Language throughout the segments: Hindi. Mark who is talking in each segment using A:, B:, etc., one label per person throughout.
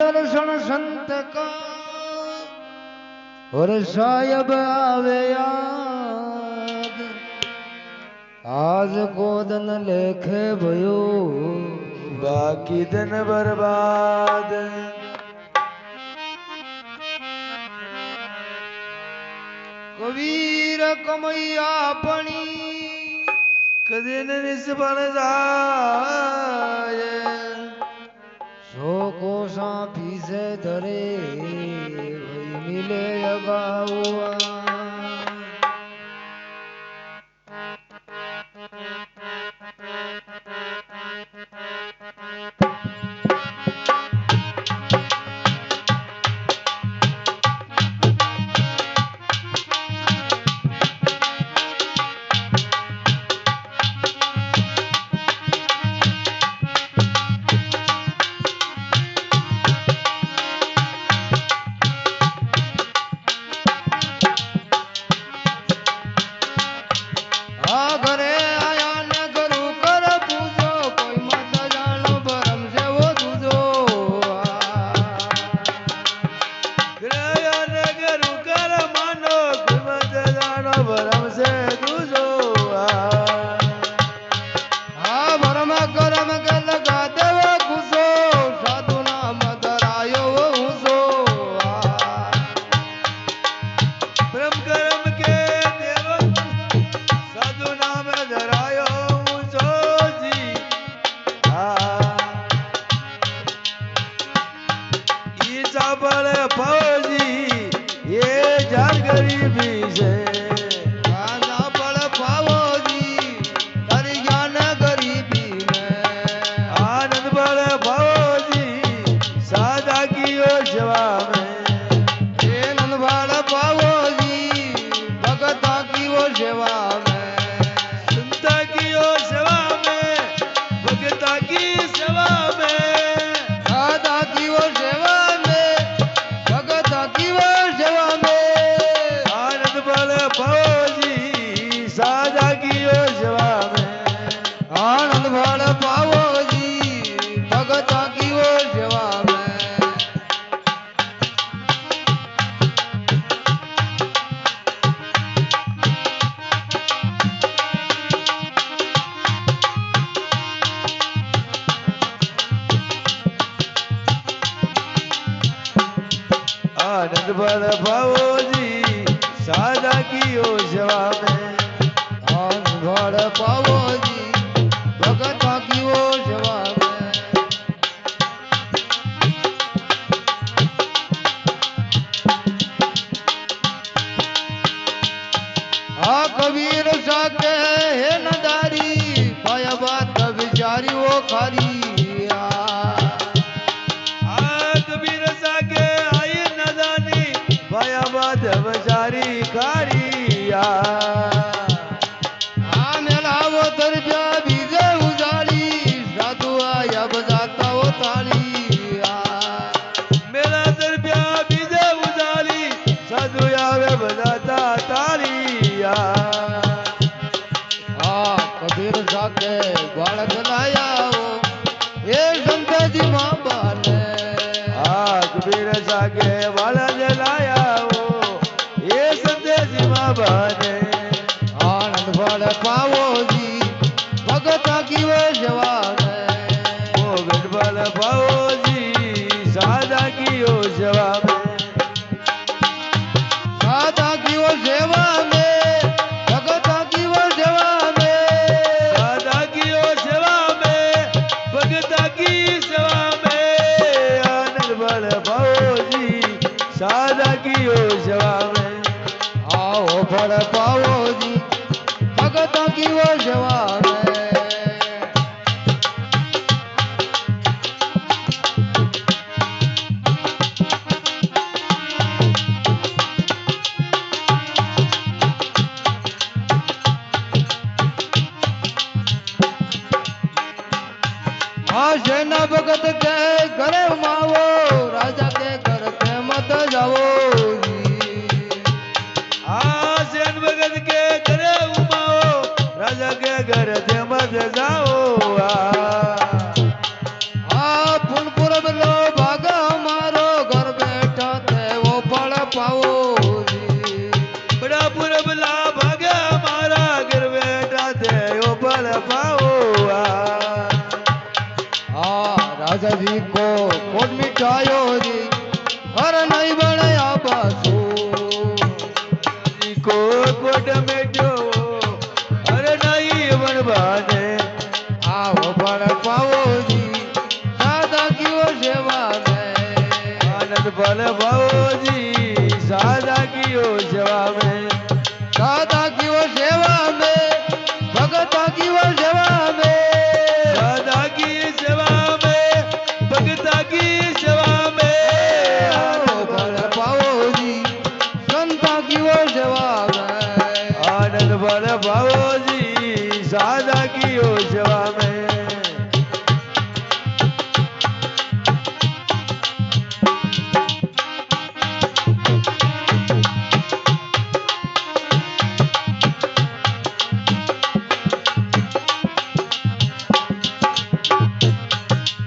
A: दर्शन संत का और सायब आवे याद आज को दन लेखे भयो
B: बाकी दिन बर्बाद।
A: कबीर कमैया पणी
B: कदी न निष्फल जाए
A: सो को सापी से धरे वही मिले अगाउआ
B: आनंद बल पाओजी सादा की ओ सेवा में
A: आनंद बल पाओजी भगत की ओ सेवा में आ कबीर साके है नदारी पाया बात बिचारी वो खारी
B: बजारी कारिया
A: मेला वो दरजा बीजे उजाड़ी साधु आया बजाता वो तालिया
B: मेरा दरजा बीजे उजाड़ी साधु आया बजाता तालिया
A: कबीर साके बालक लाया वो ये संत जी मां बाने
B: कबीर साके बालक लाया बने
A: आनंद बल पावो जी भगत की वो सेवा में
B: भोगन बल पाओ जी सादा की ओ सेवा में
A: सादा की वो सेवा में भगत की वो सेवा में
B: सादा की ओ सेवा में भगत की सेवा में आनंद बल पाओ जी सादा की ओ सेवा में
A: फल पाओ जी भगत की वो सेवा में सेना भगत के घर मावो राजा के घर पे मत जाओ
B: राजा के घर दे मत जाओ
A: पुनपुर लो भागा राजा जी को कोट मिठायो जी अरे नहीं बनाया बासो
B: जी को कोट में जो अरे नहीं बनवाने
A: आओ बड़ पाओ जी सादा की वो सेवा में
B: आनंद बल भाओ जी सादा की ओ सेवा में
A: सादा की वो सेवा में भगता की वो सेवा में
B: सादा की सेवा में भगता की सेवा में
A: आओ बड़ पाओ जी संता की वो सेवा में
B: आनंद बल भाओ जी सादा की ओ सेवा में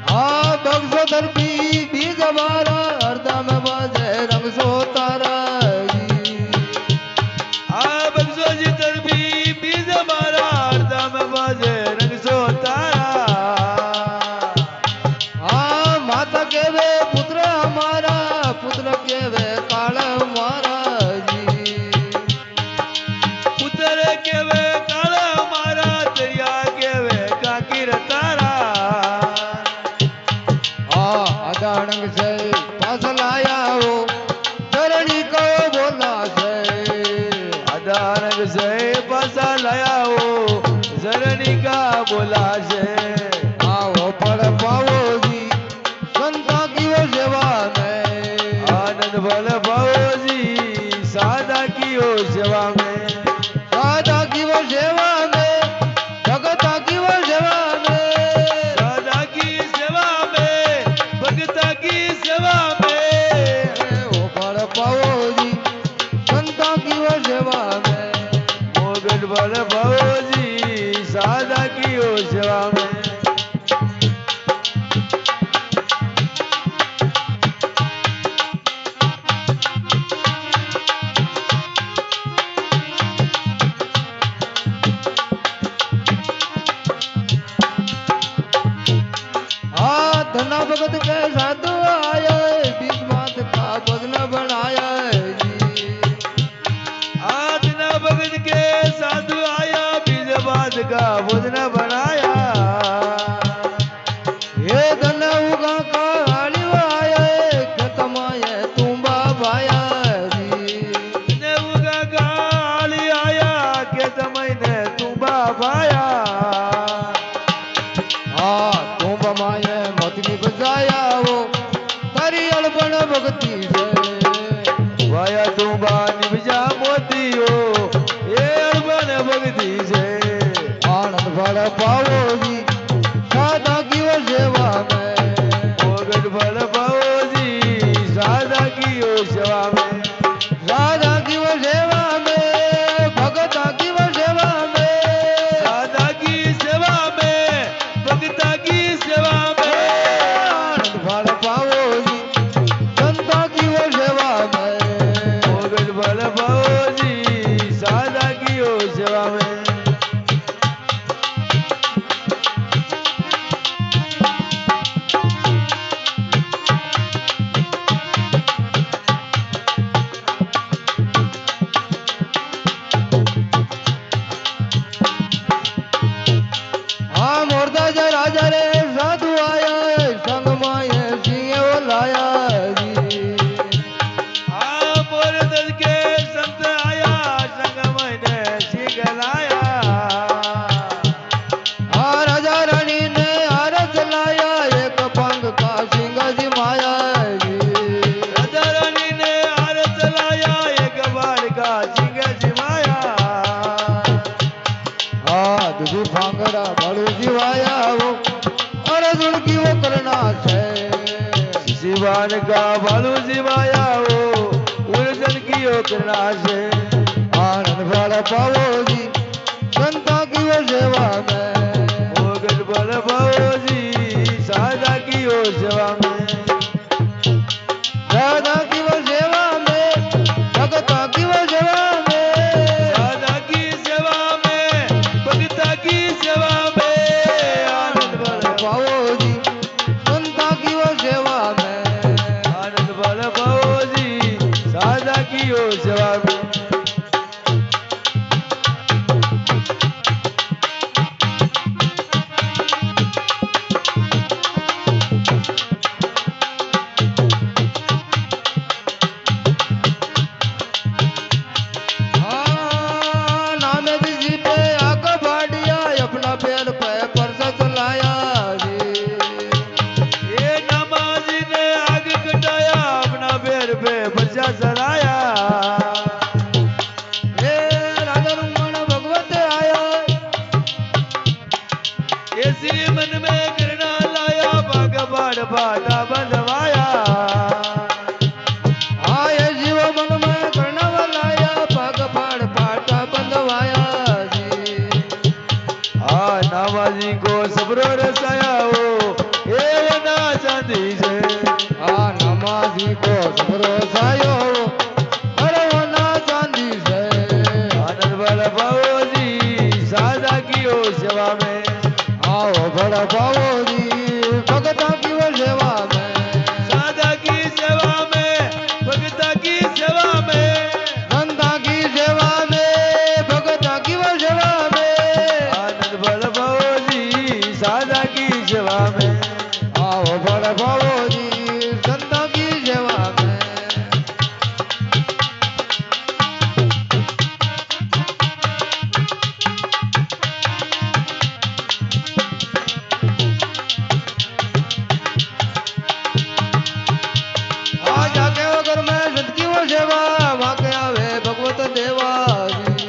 A: हाँ बक्सोदर की बीज बारा हरदा में बाजे रंग सो तारा जी
B: आप जी तरबी बीज मारा हरदा में बाजे रंग सो तारा
A: हाँ माता के वे पुत्र हमारा पुत्र के वे काल हमारा जी
B: पुत्र के वे काला हमारा दरिया के वे काकिर तारा
A: हाँ अदानंग से पास लाया हो धरणी को बोला से
B: अदारंग से बसा लाया हो जरनी का बोला से
A: आओ पड़ पाओ जी संता की वो सेवा में
B: आनंद बल भाओ जी सादा की ओ सेवा में
A: राधा की वो सेवा में भगता की वो सेवा में
B: सादा की सेवा में भगता की सेवा में
A: ओ पड़ पाओ जी संता की वो सेवा में
B: मोगन बल भाओ जी सादा की ओ सेवा में
A: हाँ धना भगत के साधु आया बीस बात का भजन बनाया जी
B: आदना भगत के साधु आया बीजबाद का भोजन बनाया
A: ये धन उगा का हाली आया खतमाए तुम्बा भाया जी
B: ने उगा गाल आया के तमने तुम्बा पाया
A: हाँ तुम्ब माए मतनी बजाया वो तारी अड़बन भक्ति से
B: वाया तुम्बा निभजा मोती हो ये अड़बन भक्ति से
A: आनंद बड़ पाओ जी सादा की वो सेवा में
B: मोगन बल भाओ जी सादा की ओ सेवा में
A: राधा की वो सेवा में भगता की वो सेवा में
B: सादा की सेवा में भगता की सेवा में
A: आनंद बड़ पाओ जी संता की वो सेवा में
B: मोगन बल भाओ जी सादा की ओ सेवा में
A: हाँ मोरदा जा राजा रे साधु आया संग माए सिंह वो लाया जी
B: मोर दल के संत आया संग मैंने सिखलाया
A: हाँ राजा रानी ने आरस लाया एक पंग का सिंह जिमाया जी
B: राजा रानी ने हार चलाया एक बार का सिंह जिमाया
A: हाँ दूधी फांगड़ा बड़ू जिवाया वो अर्जुन की वो करना से
B: शिवान का बालू जिमाया हो उर्जन की ओ करना से
A: आनंद बड़ पाओ जी संता की वो सेवा में
B: मोगन बल भाओ जी सादा की ओ सेवा में
A: राधा की वो सेवा में भगता की वो सेवा में
B: सादा की सेवा में भगता की सेवा में आनंद बल
A: पाओ जी संता
B: पाटा बंधवाया
A: आए जीव मन में कर्णव लाया पग पाड़ पाटा बंधवाया जी
B: नामाजी को सबरो रसाया हो ए ना चांदी से
A: नमाजी को सबरो सायो परवना चांदी से
B: आनंद बल पाओ जी सादा की हो सेवा में
A: आओ बड़ा पाओ जी भगता की वो सेवा में
B: सादा की सेवा में भगता की सेवा में
A: संता की सेवा में भगता की वो सेवा में
B: आनंद बल पाओ जी सादा की सेवा में
A: आओ बड़ा पाओ जी संता की सेवा में आज आके अगर मैं संत की वो सेवा वाके आवे भगवत देवा जी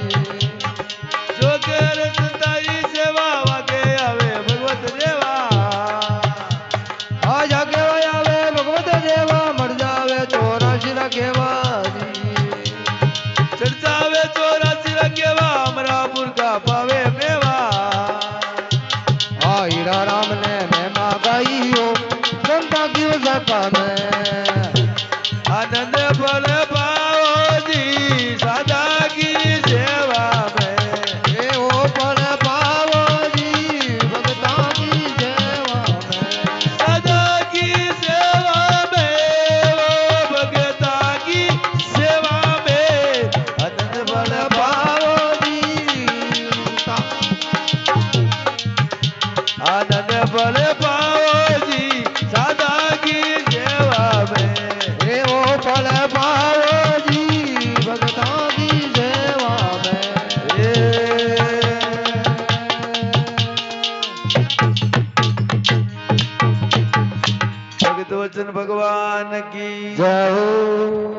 B: जो कर संताई सेवा वाके आवे भगवत देवा
A: आज आके आवे भगवत देवा मर जावे 84 रखेवा जी
B: चढ़ावे 84 रखेवा अमरापुर का पावे मेवा
A: हीरा राम ने महिमा गाई हो संता की वो सभा में
B: आनंद बल पाओ जी सादा की सेवा में
A: ए ओ पल पावो जी भगता की सेवा में
B: सादा की सेवा में ओ भगता की सेवा में आनंद बल
A: पावो जी
B: आनंद बल पाओ जी सादा की सेवा में
A: ए ओ पल पावो जी भगता की सेवा में
B: भगत वचन भगवान की
A: जय हो।